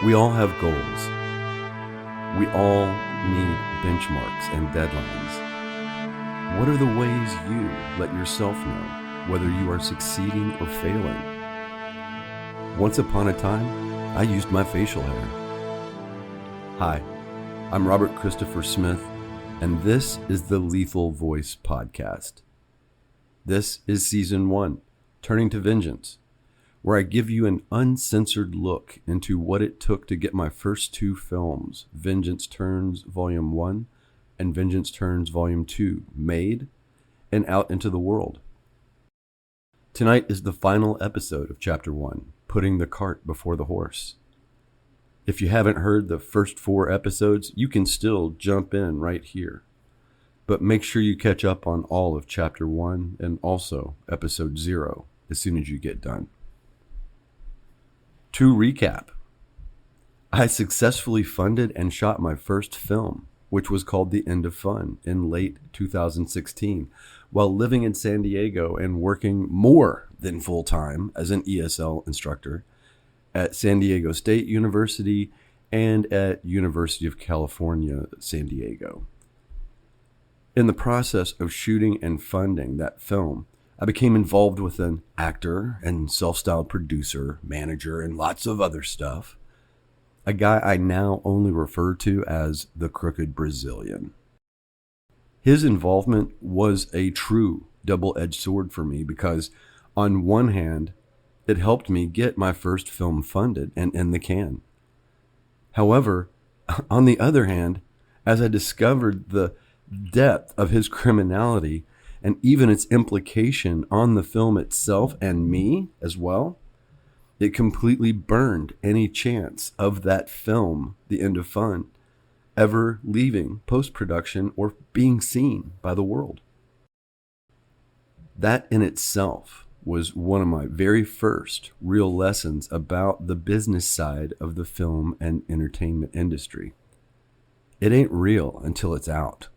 We all have goals. We all need benchmarks and deadlines. What are the ways you let yourself know whether you are succeeding or failing? Once upon a time, I used my facial hair. Hi, I'm Robert Christopher Smith, and this is the Lethal Voice Podcast. This is Season 1, Turning to Vengeance, where I give you an uncensored look into what it took to get my first two films, Vengeance Turns Volume 1 and Vengeance Turns Volume 2, made and out into the world. Tonight is the final episode of Chapter 1, Putting the Cart Before the Horse. If you haven't heard the first 4 episodes, you can still jump in right here. But make sure you catch up on all of Chapter 1 and also Episode 0 as soon as you get done. To recap, I successfully funded and shot my first film, which was called The End of Fun, in late 2016, while living in San Diego and working more than full-time as an ESL instructor at San Diego State University and at University of California, San Diego. In the process of shooting and funding that film, I became involved with an actor and self-styled producer, manager, and lots of other stuff. A guy I now only refer to as the Crooked Brazilian. His involvement was a true double-edged sword for me because, on one hand, it helped me get my first film funded and in the can. However, on the other hand, as I discovered the depth of his criminality and even its implication on the film itself and me as well, it completely burned any chance of that film, The End of Fun, ever leaving post-production or being seen by the world. That in itself was one of my very first real lessons about the business side of the film and entertainment industry. It ain't real until it's out.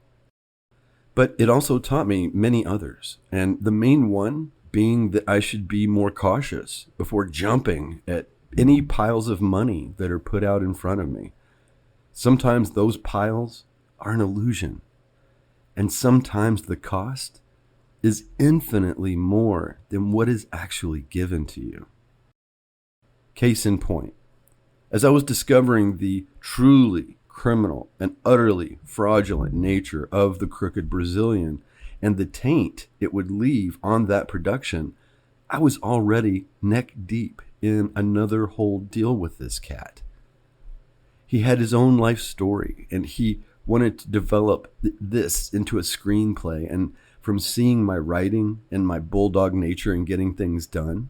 But it also taught me many others, and the main one being that I should be more cautious before jumping at any piles of money that are put out in front of me. Sometimes those piles are an illusion, and sometimes the cost is infinitely more than what is actually given to you. Case in point, as I was discovering the truly criminal and utterly fraudulent nature of the Crooked Brazilian and the taint it would leave on that production, I was already neck deep in another whole deal with this cat. He had his own life story, and he wanted to develop this into a screenplay, and from seeing my writing and my bulldog nature in getting things done,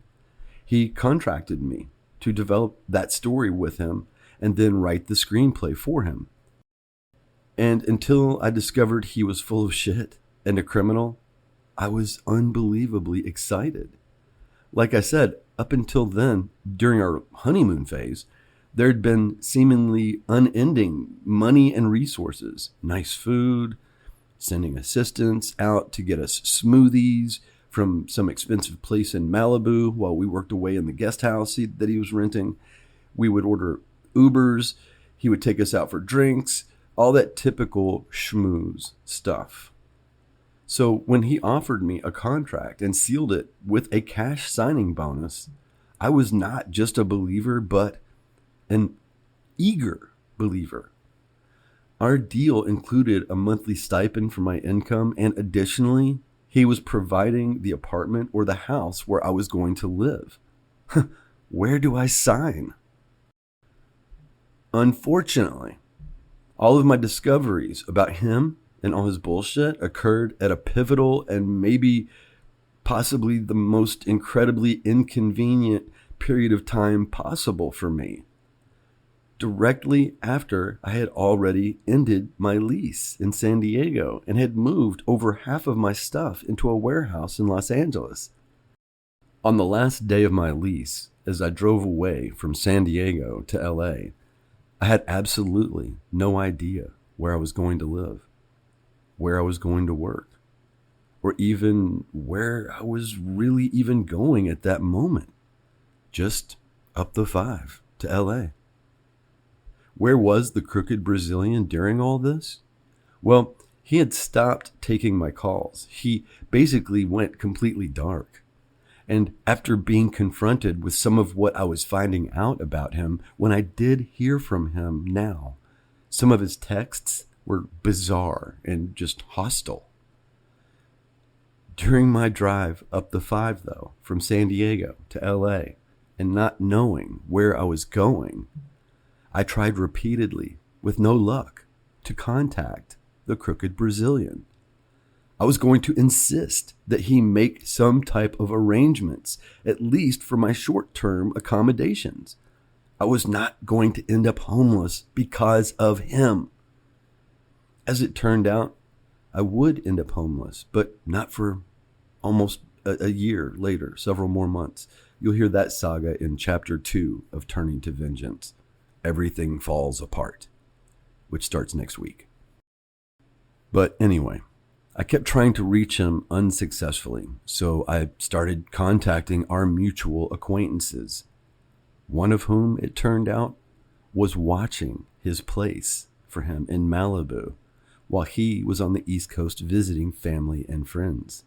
he contracted me to develop that story with him and then write the screenplay for him. And until I discovered he was full of shit and a criminal, I was unbelievably excited. Like I said, up until then, during our honeymoon phase, there had been seemingly unending money and resources, nice food, sending assistants out to get us smoothies from some expensive place in Malibu while we worked away in the guest house that he was renting. We would order Ubers, he would take us out for drinks, all that typical schmooze stuff. So when he offered me a contract and sealed it with a cash signing bonus, I was not just a believer, but an eager believer. Our deal included a monthly stipend for my income, and additionally, he was providing the apartment or the house where I was going to live. Where do I sign? Unfortunately, all of my discoveries about him and all his bullshit occurred at a pivotal and maybe possibly the most incredibly inconvenient period of time possible for me. Directly after I had already ended my lease in San Diego and had moved over half of my stuff into a warehouse in Los Angeles. On the last day of my lease, as I drove away from San Diego to LA, I had absolutely no idea where I was going to live, where I was going to work, or even where I was really even going at that moment. Just up the 5 to LA. Where was the crooked Brazilian during all this? Well, he had stopped taking my calls. He basically went completely dark. And after being confronted with some of what I was finding out about him, when I did hear from him now, some of his texts were bizarre and just hostile. During my drive up the 5, though, from San Diego to LA, and not knowing where I was going, I tried repeatedly, with no luck, to contact the crooked Brazilian. I was going to insist that he make some type of arrangements, at least for my short-term accommodations. I was not going to end up homeless because of him. As it turned out, I would end up homeless, but not for almost a year later, several more months. You'll hear that saga in Chapter 2 of Turning to Vengeance. Everything Falls Apart, which starts next week. But anyway, I kept trying to reach him unsuccessfully, so I started contacting our mutual acquaintances, one of whom, it turned out, was watching his place for him in Malibu while he was on the East Coast visiting family and friends.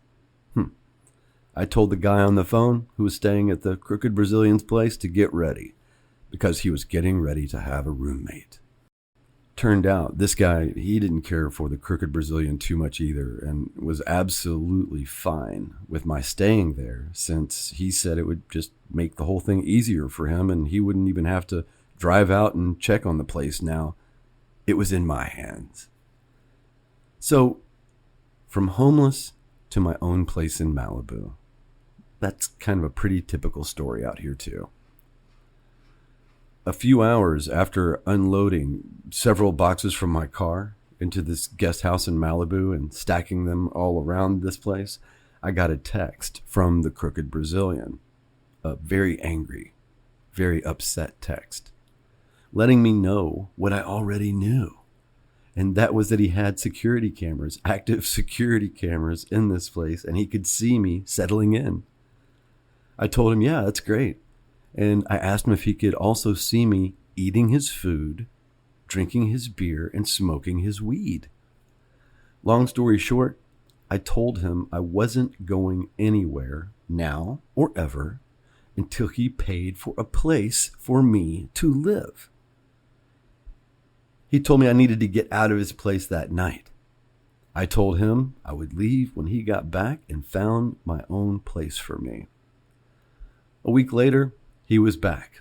I told the guy on the phone who was staying at the crooked Brazilian's place to get ready because he was getting ready to have a roommate. Turned out this guy, he didn't care for the crooked Brazilian too much either and was absolutely fine with my staying there, since he said it would just make the whole thing easier for him and he wouldn't even have to drive out and check on the place now. It was in my hands. So, from homeless to my own place in Malibu. That's kind of a pretty typical story out here too. A few hours after unloading several boxes from my car into this guest house in Malibu and stacking them all around this place, I got a text from the crooked Brazilian, a very angry, very upset text, letting me know what I already knew. And that was that he had security cameras, active security cameras in this place, and he could see me settling in. I told him, yeah, that's great. And I asked him if he could also see me eating his food, drinking his beer, and smoking his weed. Long story short, I told him I wasn't going anywhere now or ever until he paid for a place for me to live. He told me I needed to get out of his place that night. I told him I would leave when he got back and found my own place for me. A week later, he was back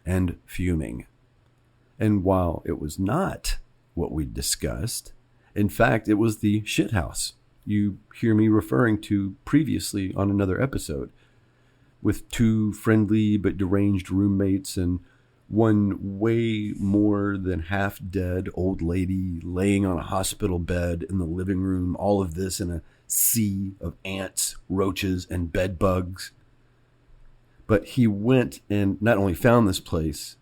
and fuming. And while it was not what we discussed, in fact, it was the shithouse you hear me referring to previously on another episode, with 2 friendly but deranged roommates and one way more than half dead old lady laying on a hospital bed in the living room, all of this in a sea of ants, roaches, and bed bugs. But he went and not only found this place,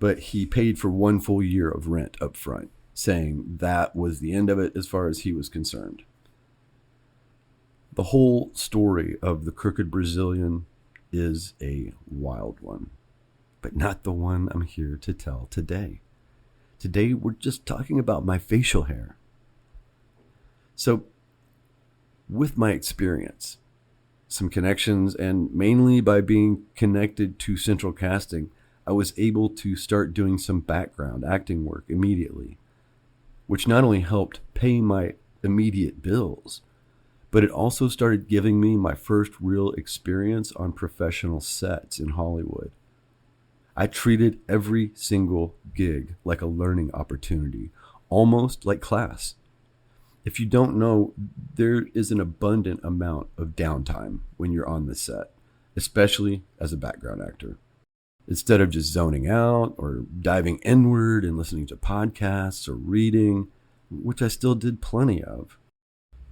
but he paid for 1 full year of rent up front, saying that was the end of it as far as he was concerned. The whole story of the crooked Brazilian is a wild one, but not the one I'm here to tell today. Today, we're just talking about my facial hair. So, with my experience, some connections, and mainly by being connected to Central Casting, I was able to start doing some background acting work immediately, which not only helped pay my immediate bills, but it also started giving me my first real experience on professional sets in Hollywood. I treated every single gig like a learning opportunity, almost like class. If you don't know, there is an abundant amount of downtime when you're on the set, especially as a background actor. Instead of just zoning out or diving inward and listening to podcasts or reading, which I still did plenty of,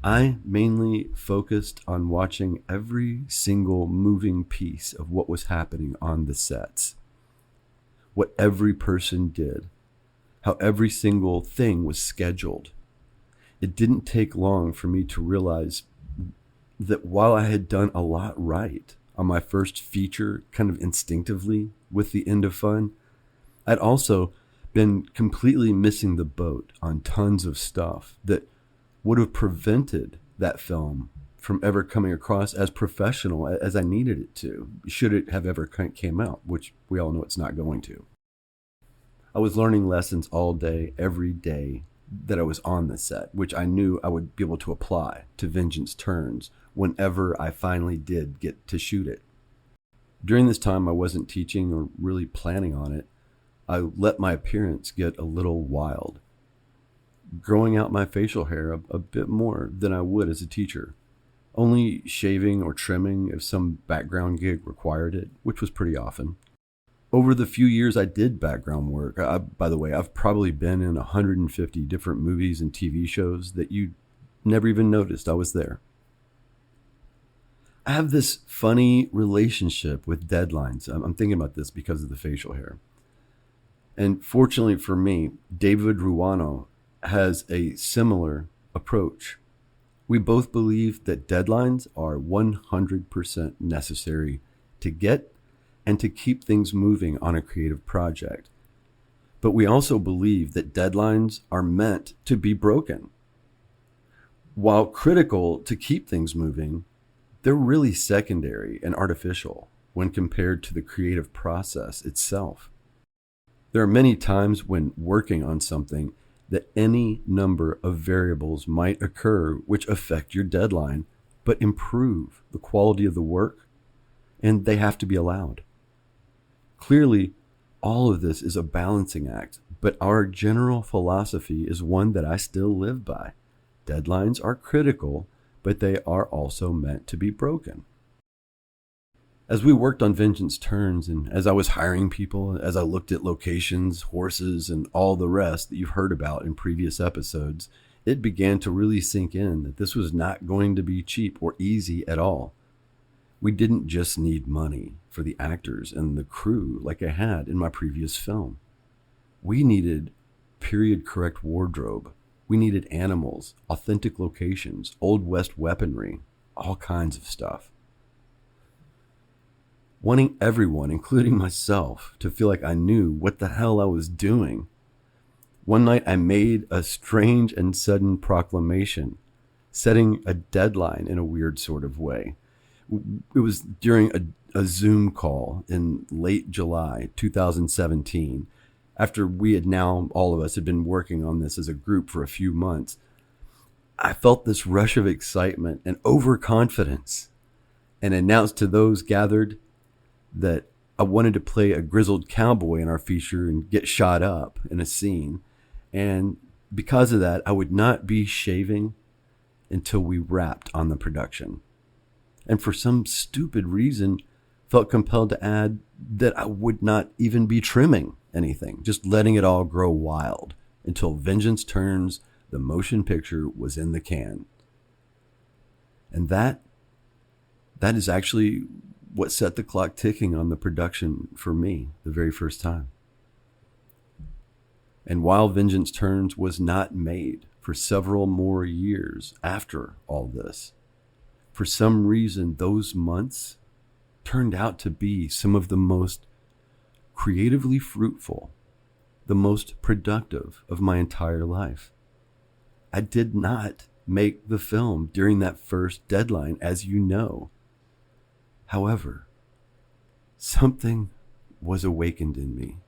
I mainly focused on watching every single moving piece of what was happening on the sets, what every person did, how every single thing was scheduled. It didn't take long for me to realize that while I had done a lot right on my first feature, kind of instinctively with the End of Fun, I'd also been completely missing the boat on tons of stuff that would have prevented that film from ever coming across as professional as I needed it to, should it have ever came out, which we all know it's not going to. I was learning lessons all day, every day that I was on the set, which I knew I would be able to apply to Vengeance Turns whenever I finally did get to shoot it. During this time, I wasn't teaching or really planning on it. I let my appearance get a little wild, growing out my facial hair a bit more than I would as a teacher, only shaving or trimming if some background gig required it, which was pretty often. Over the few years I did background work, by the way, I've probably been in 150 different movies and TV shows that you never even noticed I was there. I have this funny relationship with deadlines. I'm thinking about this because of the facial hair. And fortunately for me, David Ruano has a similar approach. We both believe that deadlines are 100% necessary to get and to keep things moving on a creative project. But we also believe that deadlines are meant to be broken. While critical to keep things moving, they're really secondary and artificial when compared to the creative process itself. There are many times when working on something that any number of variables might occur which affect your deadline, but improve the quality of the work, and they have to be allowed. Clearly, all of this is a balancing act, but our general philosophy is one that I still live by. Deadlines are critical, but they are also meant to be broken. As we worked on Vengeance Turns, and as I was hiring people, as I looked at locations, horses, and all the rest that you've heard about in previous episodes, it began to really sink in that this was not going to be cheap or easy at all. We didn't just need money for the actors and the crew like I had in my previous film. We needed period-correct wardrobe. We needed animals, authentic locations, Old West weaponry, all kinds of stuff. Wanting everyone, including myself, to feel like I knew what the hell I was doing. One night I made a strange and sudden proclamation, setting a deadline in a weird sort of way. It was during a Zoom call in late July 2017, after we had now, all of us had been working on this as a group for a few months. I felt this rush of excitement and overconfidence and announced to those gathered that I wanted to play a grizzled cowboy in our feature and get shot up in a scene. And because of that, I would not be shaving until we wrapped on the production. And for some stupid reason, felt compelled to add that I would not even be trimming anything, just letting it all grow wild until Vengeance Turns, the motion picture, was in the can. And that is actually what set the clock ticking on the production for me the very first time. And while Vengeance Turns was not made for several more years after all this, for some reason those months turned out to be some of the most creatively fruitful, the most productive of my entire life. I did not make the film during that first deadline, as you know. However, something was awakened in me.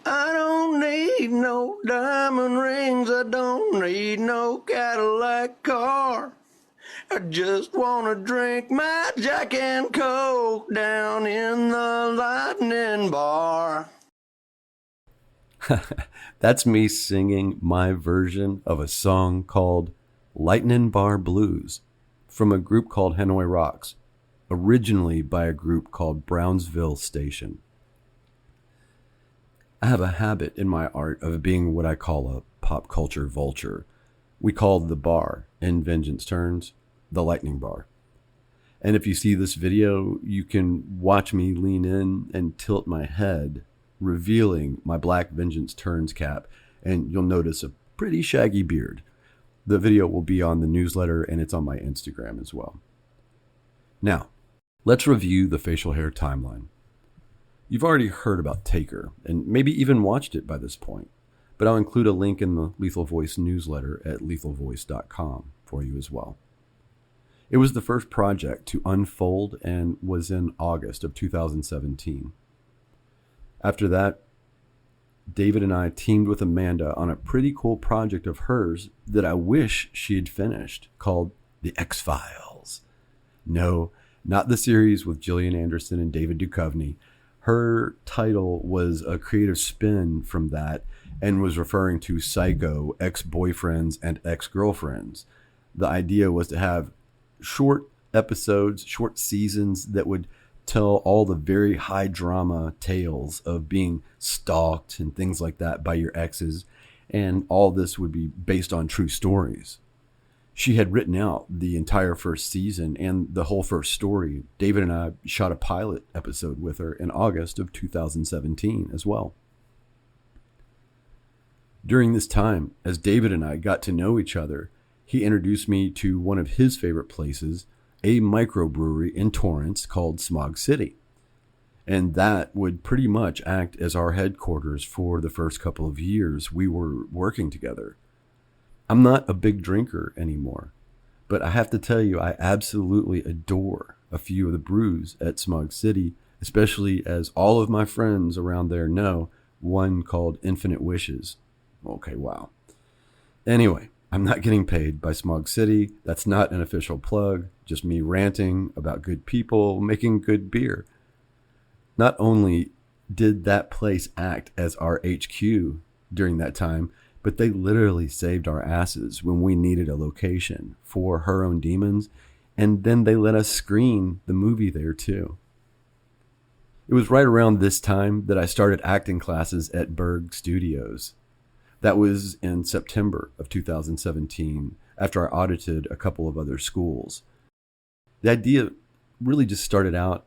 I don't need no diamond rings, I don't need no Cadillac car. I just wanna drink my Jack and Coke down in the Lightning Bar. That's me singing my version of a song called Lightning Bar Blues from a group called Hanoi Rocks, originally by a group called Brownsville Station. I have a habit in my art of being what I call a pop culture vulture. We called the bar in Vengeance Turns the Lightning Bar. And if you see this video, you can watch me lean in and tilt my head, revealing my black Vengeance Turns cap, and you'll notice a pretty shaggy beard. The video will be on the newsletter and it's on my Instagram as well. Now, let's review the facial hair timeline. You've already heard about Taker and maybe even watched it by this point, but I'll include a link in the Lethal Voice newsletter at lethalvoice.com for you as well. It was the first project to unfold and was in August of 2017. After that, David and I teamed with Amanda on a pretty cool project of hers that I wish she had finished, called The X-Files. No, not the series with Gillian Anderson and David Duchovny. Her title was a creative spin from that and was referring to psycho ex-boyfriends and ex-girlfriends. The idea was to have short episodes, short seasons that would tell all the very high drama tales of being stalked and things like that by your exes. And all this would be based on true stories. She had written out the entire first season and the whole first story. David and I shot a pilot episode with her in August of 2017 as well. During this time, as David and I got to know each other, he introduced me to one of his favorite places, a microbrewery in Torrance called Smog City. And that would pretty much act as our headquarters for the first couple of years we were working together. I'm not a big drinker anymore, but I have to tell you, I absolutely adore a few of the brews at Smog City, especially as all of my friends around there know one called Infinite Wishes. Okay, wow. Anyway, I'm not getting paid by Smog City. That's not an official plug, just me ranting about good people making good beer. Not only did that place act as our HQ during that time, but they literally saved our asses when we needed a location for Her Own Demons, and then they let us screen the movie there too. It was right around this time that I started acting classes at Berg Studios. That was in September of 2017, after I audited a couple of other schools. The idea really just started out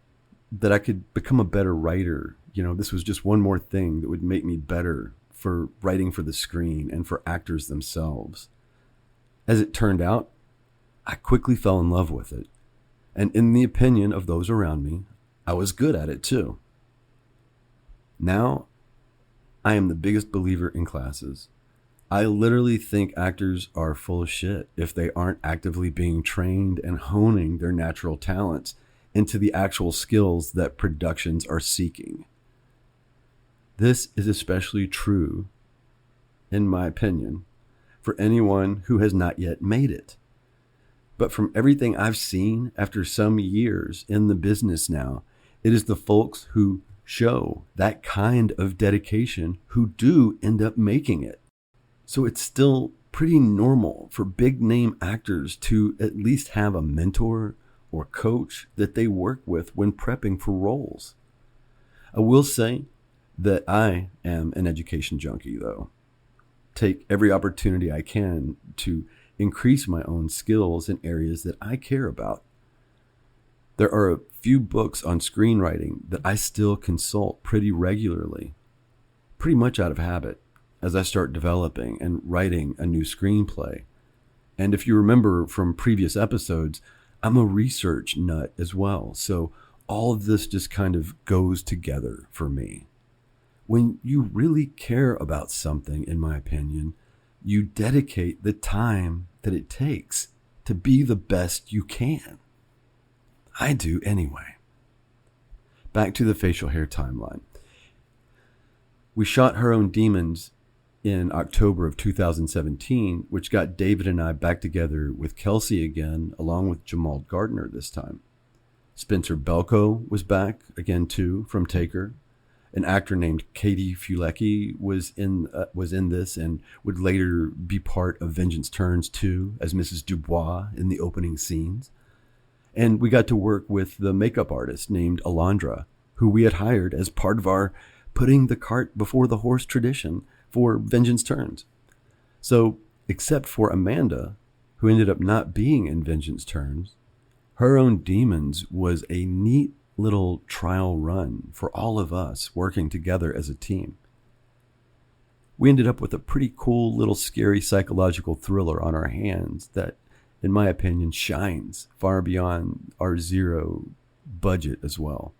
that I could become a better writer. You know, this was just one more thing that would make me better for writing for the screen and for actors themselves. As it turned out, I quickly fell in love with it. And in the opinion of those around me, I was good at it too. Now, I am the biggest believer in classes. I literally think actors are full of shit if they aren't actively being trained and honing their natural talents into the actual skills that productions are seeking. This is especially true, in my opinion, for anyone who has not yet made it. But from everything I've seen after some years in the business now, it is the folks who show that kind of dedication who do end up making it. So it's still pretty normal for big name actors to at least have a mentor or coach that they work with when prepping for roles. I will say that I am an education junkie, though. Take every opportunity I can to increase my own skills in areas that I care about. There are a few books on screenwriting that I still consult pretty regularly, pretty much out of habit, as I start developing and writing a new screenplay. And if you remember from previous episodes, I'm a research nut as well. So all of this just kind of goes together for me. When you really care about something, in my opinion, you dedicate the time that it takes to be the best you can. I do anyway. Back to the facial hair timeline. We shot Her Own Demons in October of 2017, which got David and I back together with Kelsey again, along with Jamal Gardner this time. Spencer Belko was back again too, from Taker. An actor named Katie Fulecki was in this and would later be part of Vengeance Turns 2 as Mrs. Dubois in the opening scenes. And we got to work with the makeup artist named Alondra, who we had hired as part of our putting the cart before the horse tradition for Vengeance Turns. So, except for Amanda, who ended up not being in Vengeance Turns, Her Own Demons was a neat little trial run for all of us working together as a team. We ended up with a pretty cool little scary psychological thriller on our hands that, in my opinion, shines far beyond our zero budget as well.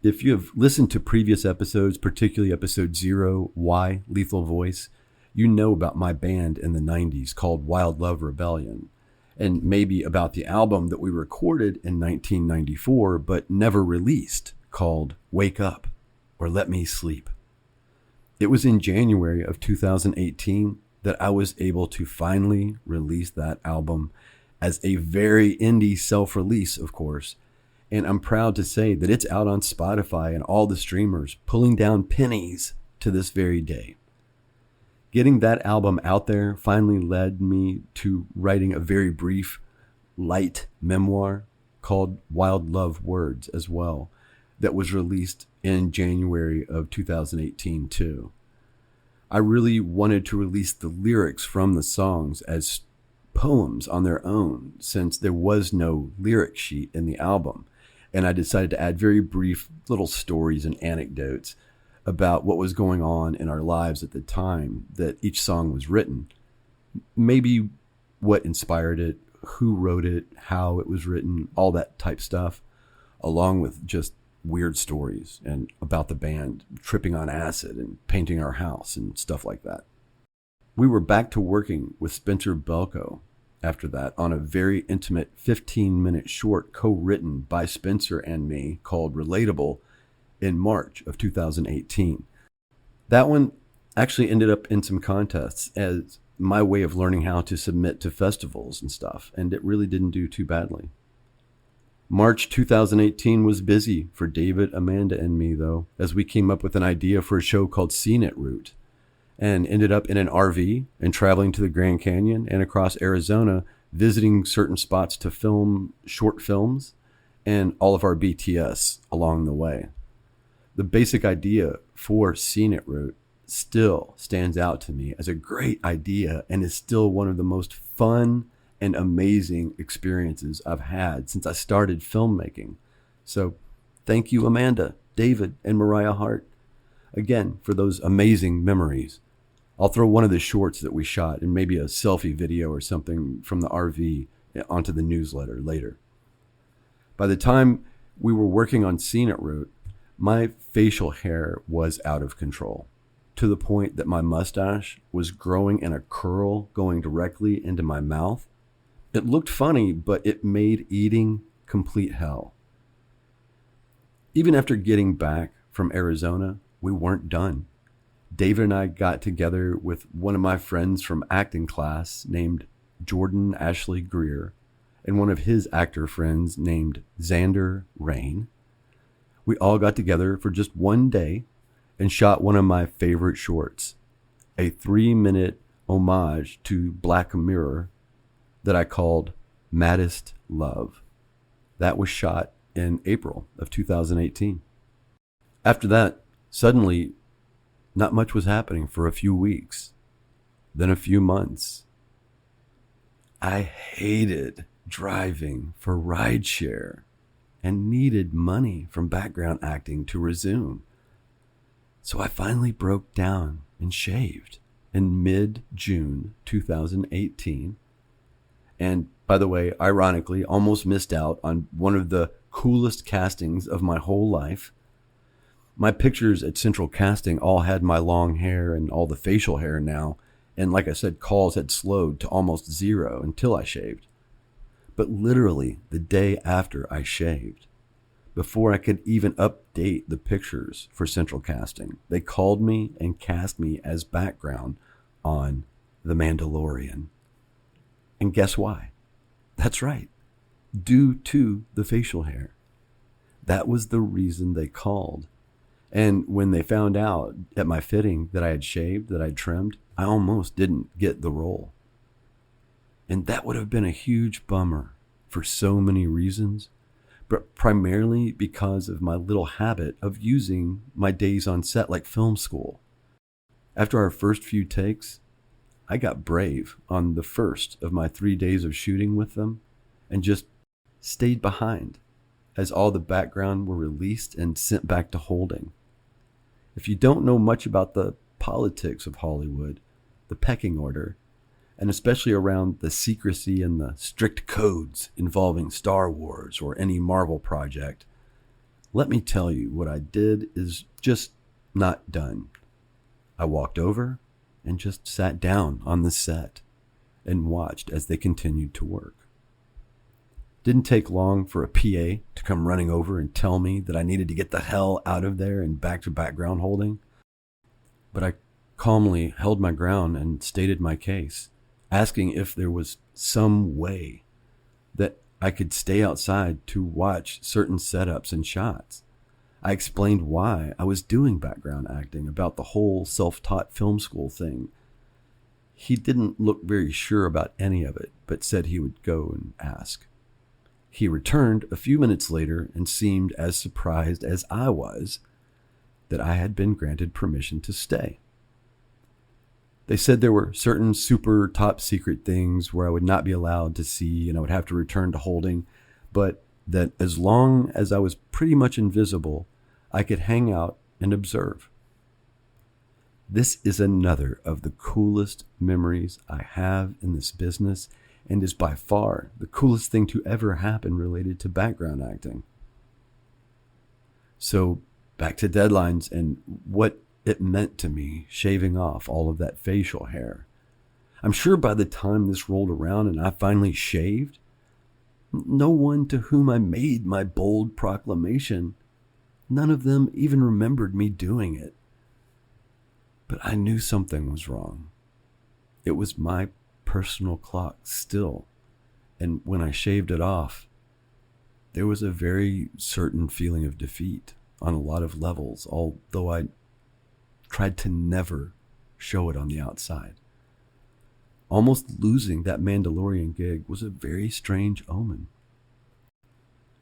If you have listened to previous episodes, particularly episode 0, Why Lethal Voice, you know about my band in the 90s called Wild Love Rebellion, and maybe about the album that we recorded in 1994 but never released called Wake Up or Let Me Sleep. It was in January of 2018 that I was able to finally release that album as a very indie self-release, of course. And I'm proud to say that it's out on Spotify and all the streamers, pulling down pennies to this very day. Getting that album out there finally led me to writing a very brief, light memoir called Wild Love Words as well, that was released in January of 2018 too. I really wanted to release the lyrics from the songs as poems on their own, since there was no lyric sheet in the album. And I decided to add very brief little stories and anecdotes about what was going on in our lives at the time that each song was written. Maybe what inspired it, who wrote it, how it was written, all that type stuff, along with just weird stories and about the band tripping on acid and painting our house and stuff like that. We were back to working with Spencer Belko after that on a very intimate 15-minute short co-written by Spencer and me called Relatable in March of 2018. That one actually ended up in some contests as my way of learning how to submit to festivals and stuff, and it really didn't do too badly. March 2018 was busy for David, Amanda, and me, though, as we came up with an idea for a show called Scene It Route, and ended up in an RV and traveling to the Grand Canyon and across Arizona, visiting certain spots to film short films and all of our BTS along the way. The basic idea for Scene It Route still stands out to me as a great idea and is still one of the most fun and amazing experiences I've had since I started filmmaking. So thank you, Amanda, David, and Mariah Hart, again, for those amazing memories. I'll throw one of the shorts that we shot and maybe a selfie video or something from the RV onto the newsletter later. By the time we were working on Scene It Route, my facial hair was out of control, to the point that my mustache was growing in a curl going directly into my mouth. It looked funny, but it made eating complete hell. Even after getting back from Arizona, we weren't done. David and I got together with one of my friends from acting class named Jordan Ashley Greer and one of his actor friends named Xander Rain. We all got together for just one day and shot one of my favorite shorts, a 3-minute homage to Black Mirror that I called Maddest Love. That was shot in April of 2018. After that, suddenly, not much was happening for a few weeks, then a few months. I hated driving for rideshare and needed money from background acting to resume. So I finally broke down and shaved in mid-June 2018. And by the way, ironically, almost missed out on one of the coolest castings of my whole life. My pictures at Central Casting all had my long hair and all the facial hair now. And like I said, calls had slowed to almost zero until I shaved. But literally the day after I shaved, before I could even update the pictures for Central Casting, they called me and cast me as background on The Mandalorian. And guess why? That's right. Due to the facial hair. That was the reason they called. And when they found out at my fitting that I had shaved, that I'd trimmed, I almost didn't get the role. And that would have been a huge bummer for so many reasons, but primarily because of my little habit of using my days on set like film school. After our first few takes, I got brave on the first of my 3 days of shooting with them and just stayed behind as all the background were released and sent back to holding. If you don't know much about the politics of Hollywood, the pecking order, and especially around the secrecy and the strict codes involving Star Wars or any Marvel project, Let me tell you, what I did is just not done. I walked over and just sat down on the set and watched as they continued to work. Didn't take long for a PA to come running over and tell me that I needed to get the hell out of there and back to background holding. But I calmly held my ground and stated my case, asking if there was some way that I could stay outside to watch certain setups and shots. I explained why I was doing background acting, about the whole self-taught film school thing. He didn't look very sure about any of it, but said he would go and ask. He returned a few minutes later and seemed as surprised as I was that I had been granted permission to stay. They said there were certain super top secret things where I would not be allowed to see and I would have to return to holding, but that as long as I was pretty much invisible, I could hang out and observe. This is another of the coolest memories I have in this business, and is by far the coolest thing to ever happen related to background acting. So back to deadlines and what it meant to me shaving off all of that facial hair. I'm sure by the time this rolled around and I finally shaved, no one to whom I made my bold proclamation, none of them even remembered me doing it. But I knew something was wrong. It was my personal clock still. And when I shaved it off, there was a very certain feeling of defeat on a lot of levels, although I tried to never show it on the outside. Almost losing that Mandalorian gig was a very strange omen.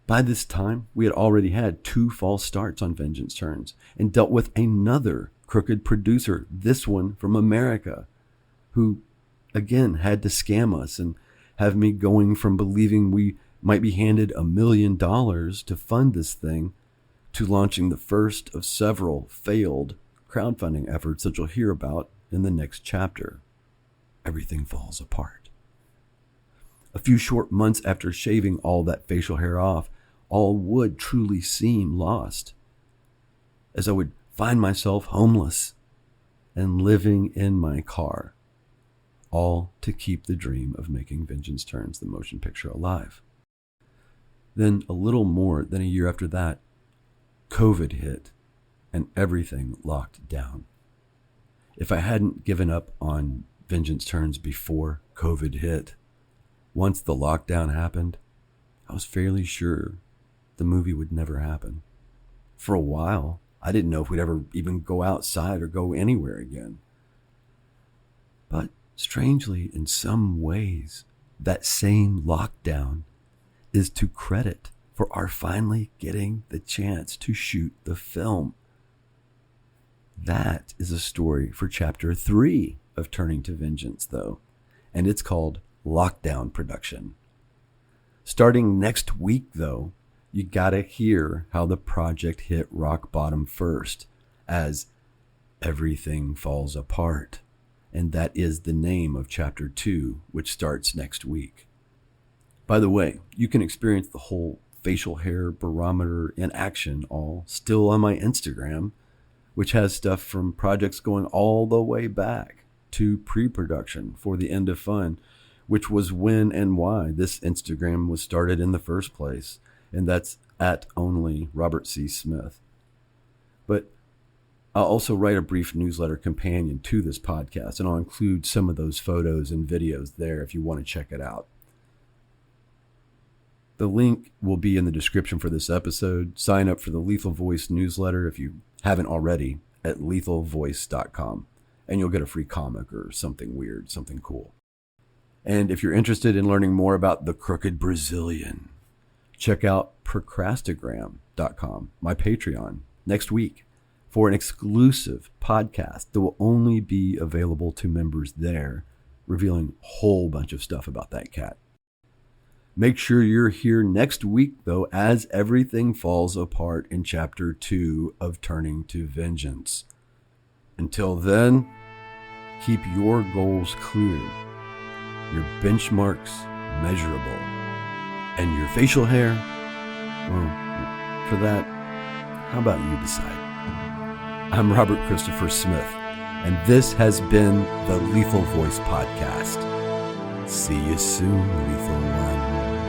By this time, we had already had 2 false starts on Vengeance Turns and dealt with another crooked producer, this one from America, who again had to scam us and have me going from believing we might be handed $1 million to fund this thing to launching the first of several failed crowdfunding efforts that you'll hear about in the next chapter. Everything falls apart. A few short months after shaving all that facial hair off, all would truly seem lost, as I would find myself homeless and living in my car, all to keep the dream of making Vengeance Turns the motion picture alive. Then, a little more than a year after that, COVID hit and everything locked down. If I hadn't given up on Vengeance Turns before COVID hit, once the lockdown happened, I was fairly sure the movie would never happen. For a while, I didn't know if we'd ever even go outside or go anywhere again. But strangely, in some ways, that same lockdown is to credit for our finally getting the chance to shoot the film. That is a story for chapter 3 of Turning to Vengeance, though, and it's called Lockdown Production. Starting next week, though, you gotta hear how the project hit rock bottom first, as everything falls apart. And that is the name of chapter 2, which starts next week. By the way, you can experience the whole facial hair barometer in action all still on my Instagram, which has stuff from projects going all the way back to pre-production for The End of Fun, which was when and why this Instagram was started in the first place. And that's at only Robert C. Smith. But I'll also write a brief newsletter companion to this podcast, and I'll include some of those photos and videos there if you want to check it out. The link will be in the description for this episode. Sign up for the Lethal Voice newsletter if you haven't already at lethalvoice.com, and you'll get a free comic or something weird, something cool. And if you're interested in learning more about the Crooked Brazilian, check out procrastogram.com, my Patreon, next week for an exclusive podcast that will only be available to members there, revealing a whole bunch of stuff about that cat. Make sure you're here next week, though, as everything falls apart in chapter 2 of Turning to Vengeance. Until then, keep your goals clear, your benchmarks measurable, and your facial hair, well, for that, How about you decide? I'm Robert Christopher Smith, and this has been the Lethal Voice Podcast. See you soon, Lethal One.